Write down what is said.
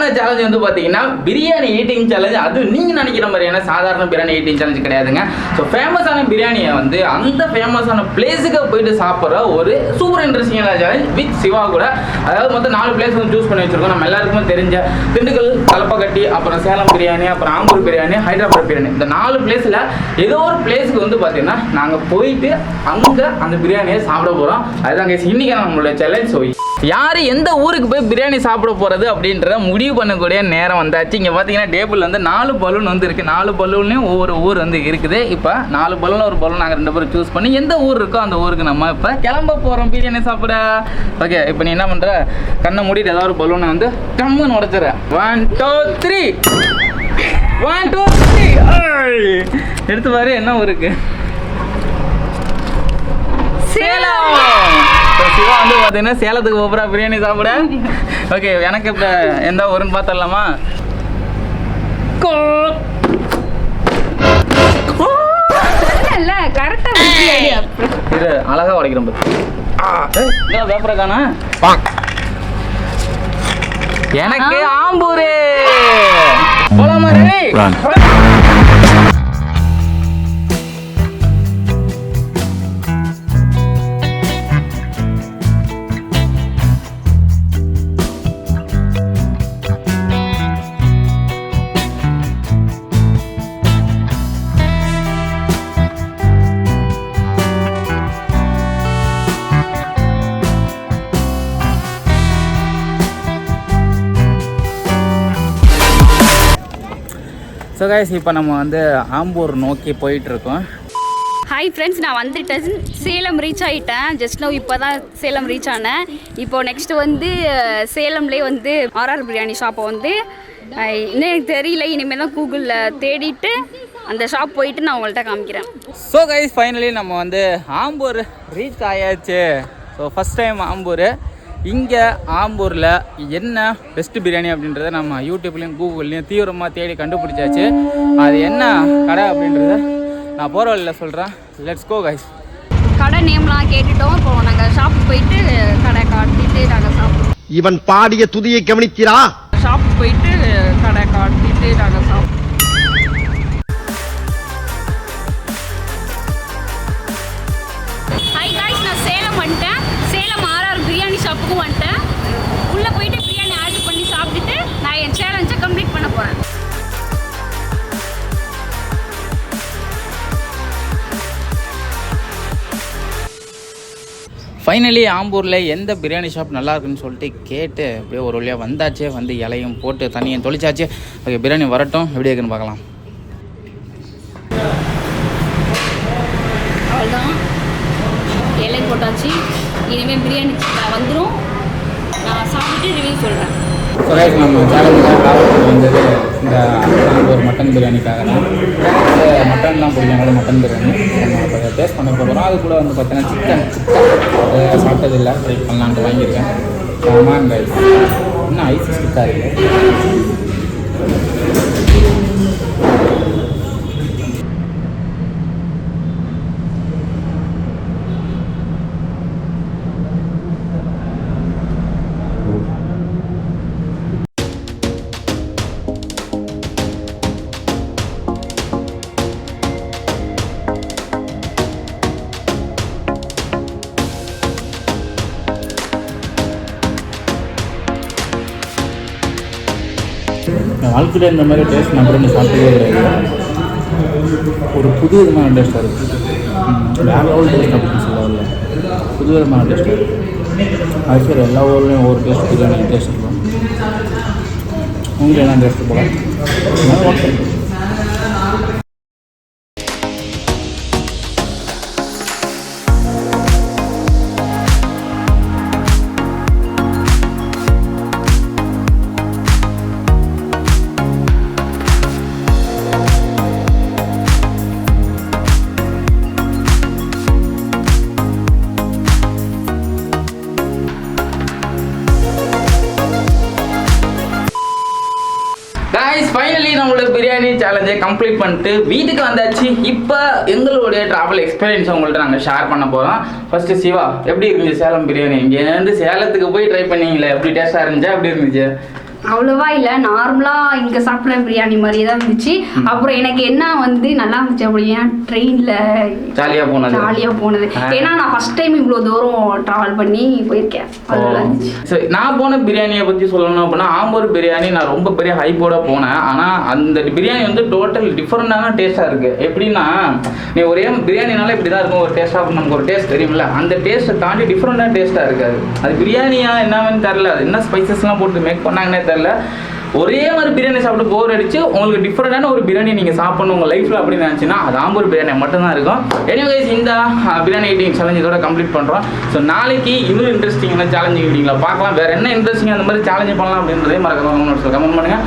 இன்னைக்கான சேலஞ்ச் வந்து பார்த்தீங்கன்னா பிரியாணி ஈட்டிங் சேலஞ்ச். அது நீங்கள் நினைக்கிற மாதிரியான சாதாரண பிரியாணி ஈட்டிங் சேலஞ்ச் கிடையாதுங்க. ஸோ ஃபேமஸான பிரியாணியை வந்து அந்த ஃபேமஸான பிளேஸுக்கு போயிட்டு சாப்பிட்ற ஒரு சூப்பர் இன்ட்ரெஸ்டிங்கான சேலஞ்ச் வித் சிவா கூட. அதாவது மொத்தம் 4 பிளேஸ் வந்து சூஸ் பண்ணி வச்சிருக்கோம். நம்ம எல்லாருக்குமே தெரிஞ்ச திண்டுக்கல், தலப்பக்கட்டி, அப்புறம் சேலம் பிரியாணி, அப்புறம் ஆம்பூர் பிரியாணி, ஹைதராபாத் பிரியாணி. இந்த 4 பிளேஸில் ஏதோ ஒரு பிளேஸுக்கு வந்து பார்த்தீங்கன்னா நாங்கள் போயிட்டு அங்கே அந்த பிரியாணியை சாப்பிட போகிறோம். அதுதான் இன்னைக்கான நம்மளுடைய சேலஞ்ச். ஸோ யார் எந்த ஊருக்கு போய் பிரியாணி சாப்பிட போகிறது அப்படின்றத முடிவு பண்ணக்கூடிய நேரம் வந்தாச்சு. இங்கே பார்த்தீங்கன்னா டேபிள் வந்து 4 பலூன் வந்து இருக்குது. 4 பலூன்லேயும் ஒவ்வொரு ஊர் வந்து இருக்குது. இப்போ 4 பலூனில் ஒரு பலூன் நாங்கள் 2 பேரும் சூஸ் பண்ணி எந்த ஊர் இருக்கோ அந்த ஊருக்கு நம்ம இப்போ கிளம்ப போகிறோம் பிரியாணி சாப்பிட. ஓகே, இப்போ நீ என்ன பண்ணுற, கண்ணை மூடிட்டு ஏதாவது ஒரு பலூனை வந்து கம்முன்னு உடச்சிட. 1 2 3 1 2 3 எடுத்து பாரு என்ன ஊருக்கு. சேலம். சிவா வந்து பார்த்தீங்கன்னா சேலத்துக்கு போகிறா பிரியாணி சாப்பிட. ஓகே, எனக்கு இப்போ எந்த ஊருன்னு பார்த்துடலாமா? இது அழகா உடைக்கிறோம். பேப்பரை காணா எனக்கு ஆம்பூரு போலாமா? ஸோ கைஸ், இப்போ நம்ம வந்து ஆம்பூர் நோக்கி போயிட்டுருக்கோம். ஹாய் ஃப்ரெண்ட்ஸ், நான் வந்துட்டேன். சேலம் ரீச் ஆகிட்டேன். ஜஸ்ட் நோ இப்போ தான் சேலம் ரீச் ஆனேன். இப்போது நெக்ஸ்ட்டு வந்து சேலம்லேயே வந்து ஆர்ஆர் பிரியாணி ஷாப்பை வந்து இன்னும் எனக்கு தெரியல. இனிமேல் தான் கூகுளில் தேடிட்டு அந்த ஷாப் போயிட்டு நான் உங்கள்கிட்ட காமிக்கிறேன். ஸோ கைஸ், ஃபைனலி நம்ம வந்து ஆம்பூர் ரீச் ஆயாச்சு. So first time Ambur. இங்கே ஆம்பூரில் என்ன பெஸ்ட்டு பிரியாணி அப்படின்றத நம்ம யூடியூப்லேயும் கூகுள்லேயும் தீவிரமாக தேடி கண்டுபிடிச்சாச்சு. அது என்ன கடை அப்படின்றத நான் போகிற வழியில் சொல்கிறேன். Let's go guys. கடை நேம்லாம் கேட்டுட்டோம். இப்போ நாங்கள் ஷாப்புக்கு போயிட்டு கடை காட்டிட்டு நாங்கள் சாப்பிடுவோம். இவன் பாடிய துதியை கவனிக்கிறா. ஷாப்புக்கு போயிட்டு கடை காட்டிட்டு நாங்கள் சாப்பிடுவோம். ஹாய் காய்ஸ், நான் சேலம் வந்துட்டேன். சேலம் ஆர்ஆர் பிரியாணி ஷாப்புக்கும் வந்துட்டேன். உள்ளே போயிட்டு பிரியாணி ஆர்டர் பண்ணி சாப்பிட்டுட்டு நான் என் சேலஞ்சை கம்ப்ளீட் பண்ண போகிறேன். ஃபைனலி ஆம்பூரில் எந்த பிரியாணி ஷாப் நல்லா இருக்குன்னு சொல்லிட்டு கேட்டு அப்படியே ஒரு வழியாக வந்தாச்சு. வந்து இலையும் போட்டு தண்ணியும் தொளிச்சாச்சு. ஓகே, பிரியாணி வரட்டும், எப்படி இருக்குன்னு பார்க்கலாம். அவ்வளோதான், இலை போட்டாச்சு. இனிமேல் பிரியாணி வந்துடும். நான் சாப்பிட்டு ரிவ்யூ சொல்கிறேன். ஸோ கைஸ், நம்ம சேலஞ்சில் ட்ராவல் பண்ணி வந்தது இந்த ஆம்பூர் மட்டன் பிரியாணிக்காக தான். மட்டன்லாம் பிடிக்காத மட்டன் பிரியாணி நம்ம இப்போ டேஸ்ட் பண்ண போகிறோம். அது கூட வந்து பார்த்தீங்கன்னா சிக்கன் சாப்பிட்டதில்லை, ட்ரை பண்ணலான்ட்டு வாங்கியிருக்கேன். ஆமாம் கைஸ், இன்னும் ஐஸ் ஸ்டிக்காக இருக்குது. வாழ்க்கையில் இந்த மாதிரி டேஸ்ட் நான் கூட சாப்பிட்டதே கிடையாது. ஒரு புது விதமான டேஸ்ட்டாக இருக்குது. வேறு லெவல் டேஸ்ட் அப்படின்னு சொல்லவில்லை, புது விதமான டேஸ்ட்டாக இருக்குது. அது சரி, எல்லா ஊர்லேயும் ஒவ்வொரு டேஸ்ட் பிரியாணி டேஸ்ட் இருக்கும். உங்களுக்கு என்ன டேஸ்ட்டு போல ஓகே. गाइस फाइनली நம்மளோட பிரியாணி சேலஞ்சை கம்ப்ளீட் பண்ணிட்டு வீட்டுக்கு வந்தாச்சு. இப்போ எங்களுடைய டிராவல் எக்ஸ்பீரியன்ஸ் உங்கள்கிட்ட நாங்கள் ஷேர் பண்ண போகிறோம். ஃபர்ஸ்ட் சிவா, எப்படி இருந்துச்சு சேலம் பிரியாணி? இங்கேருந்து சேலத்துக்கு போய் ட்ரை பண்ணீங்களே, எப்படி டேஸ்ட்டாக இருந்துச்சா, எப்படி இருந்துச்சு? அவ்வளோவா இல்லை, நார்மலாக இங்கே சாப்பிட்ற பிரியாணி மாதிரியே தான் இருந்துச்சு. அப்புறம் எனக்கு என்ன வந்து நல்லா இருந்துச்சு அப்படின்னா ட்ரெயினில் ஜாலியாக போனது. ஏன்னா நான் ஃபர்ஸ்ட் டைம் இவ்வளோ தூரம் ட்ராவல் பண்ணி போயிருக்கேன். சரி, நான் போன பிரியாணியை பற்றி சொல்லணும் அப்படின்னா ஆம்பூர் பிரியாணி நான் ரொம்ப பெரிய ஹைப்போட போனேன். ஆனால் அந்த பிரியாணி வந்து டோட்டல் டிஃப்ரெண்டான டேஸ்ட்டாக இருக்குது. எப்படின்னா நீ ஒரே பிரியாணினால இப்படி தான் இருக்கும் ஒரு டேஸ்ட்டாக, நமக்கு ஒரு டேஸ்ட் தெரியுமில்ல, அந்த டேஸ்ட்டை தாண்டி டிஃப்ரெண்டான டேஸ்ட்டாக இருக்காது. அது பிரியாணியா என்னன்னு தெரில, அது என்ன ஸ்பைசஸ்லாம் போட்டு மேக் பண்ணாங்கன்னே தெரில. ஒரே மாதிரி பிரியாணி சாப்பிட்டு போர் அடிச்சு உங்களுக்கு டிஃப்ரெண்டான ஒரு பிரியாணி நீங்கள் சாப்பிடணும் உங்கள் லைஃப்பில் அப்படின்னு நினச்சின்னா அது ஆம்பூர் பிரியாணி மட்டும்தான் இருக்கும். எனிவேஸ் இந்த பிரியாணி ஈட்டிங் சேலஞ்ச் இதோட கம்ப்ளீட் பண்ணுறோம். ஸோ நாளைக்கு இன்னொரு இன்ட்ரெஸ்டிங்கான சேலஞ்ச் வீடியோங்களா பார்க்கலாம். வேறு என்ன இன்ட்ரெஸ்டிங் அந்த மாதிரி சேலஞ்ச் பண்ணலாம் அப்படின்றதே மறக்காம கமெண்ட் பண்ணுங்கள்.